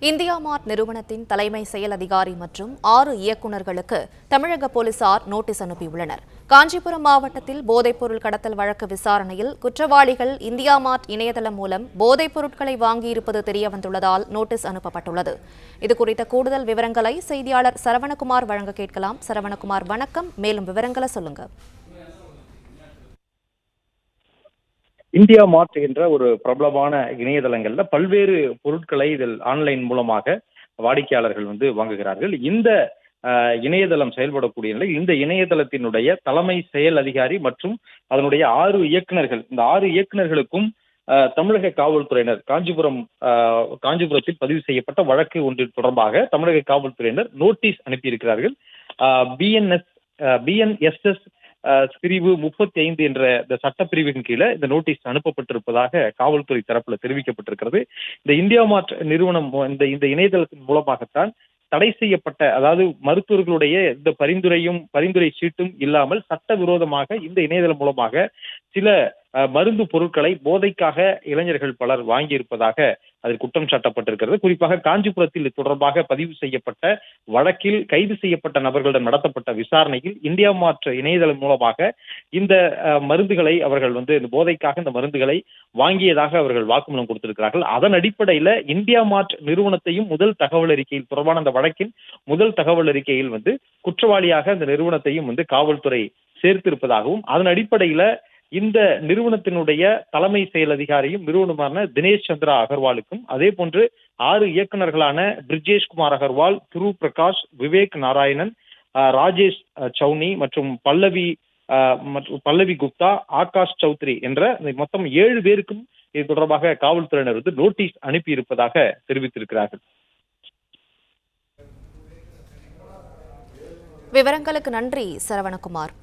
India மார்ட் நிறுவனத்தின் தலைமை செயல் அதிகாரி மற்றும் 6 இயக்குநர்களுக்கு தமிழக போலீசார் நோட்டீஸ் அனுப்பியுள்ளனர். காஞ்சிபுரம் மாவட்டத்தில் போதைப்பொருள் கடத்தல் வழக்கு விசாரணையில் குற்றவாளிகள் இந்தியா மார்ட் இணையதளம் மூலம் போதைப் பொருட்களை வாங்கியிருப்பது தெரியவந்துள்ளதால் நோட்டீஸ் அனுப்பப்பட்டுள்ளது. இதுகுறித்த கூடுதல் விவரங்களை செய்தியாளர் சரவணகுமார் வழங்க கேட்கலாம். சரவணகுமார், வணக்கம். மேலும் விவரங்களை சொல்லுங்க. இந்தியா மார்ட் என்ற ஒரு பிரபலமான இணையதளங்கள்ல பல்வேறு பொருட்களை இதில் ஆன்லைன் மூலமாக வாடிக்கையாளர்கள் வாங்குகிறார்கள். இந்த இணையதளம் செயல்படக்கூடிய நிலை, இந்த இணையதளத்தினுடைய தலைமை செயல் அதிகாரி மற்றும் அதனுடைய 6 இயக்குநர்கள், இந்த 6 இயக்குநர்களுக்கும் தமிழக காவல்துறையினர் காஞ்சிபுரத்தில் பதிவு செய்யப்பட்ட வழக்கு ஒன்றின் தொடர்பாக தமிழக காவல்துறையினர் நோட்டீஸ் அனுப்பியிருக்கிறார்கள். பிஎன்எஸ்எஸ் பிரிவு 35 என்ற இந்த சட்டப்பிரிவின் கீழே இந்த நோட்டீஸ் அனுப்பப்பட்டிருப்பதாக காவல்துறை தரப்புல தெரிவிக்கப்பட்டிருக்கிறது. இந்த இந்தியா மார்ட் நிறுவனம் இந்த இணையதளத்தின் மூலமாகத்தான் தடை செய்யப்பட்ட, அதாவது மருத்துவர்களுடைய இந்த பரிந்துரை சீட்டும் இல்லாமல் சட்டவிரோதமாக இந்த இணையதளம் மூலமாக சில மருந்து பொருட்களை போதைக்காக இளைஞர்கள் பலர் வாங்கியிருப்பதாக அதில் குற்றம் சாட்டப்பட்டிருக்கிறது. குறிப்பாக காஞ்சிபுரத்தில் இது தொடர்பாக பதிவு செய்யப்பட்ட வழக்கில் கைது செய்யப்பட்ட நபர்களிடம் நடத்தப்பட்ட விசாரணையில் இந்தியா மார்ட் இணையதளம் மூலமாக இந்த மருந்துகளை அவர்கள் இந்த போதைக்காக இந்த மருந்துகளை வாங்கியதாக அவர்கள் வாக்குமூலம் கொடுத்திருக்கிறார்கள். அதன் அடிப்படையில் இந்தியா மார்ட் நிறுவனத்தையும் முதல் தகவல் அறிக்கையில் தொடர்பான அந்த வழக்கின் முதல் தகவல் அறிக்கையில் குற்றவாளியாக இந்த நிறுவனத்தையும் காவல்துறை சேர்த்திருப்பதாகவும், அதன் அடிப்படையில இந்த நிறுவனத்தினுடைய தலைமை செயல் அதிகாரியும் நிறுவனமான தினேஷ் சந்திரா அகர்வாலுக்கும், அதே போன்று 6 இயக்குநர்களான பிரிஜேஷ் குமார் அகர்வால், துருவ் பிரகாஷ், விவேக் நாராயணன், ராஜேஷ் சௌனி மற்றும் பல்லவி குப்தா, ஆகாஷ் சௌத்ரி என்ற மொத்தம் 7 பேருக்கும் இது தொடர்பாக காவல்துறையினர் நோட்டீஸ் அனுப்பி இருப்பதாக தெரிவித்திருக்கிறார்கள். விவரங்களுக்கு நன்றி சரவணகுமார்.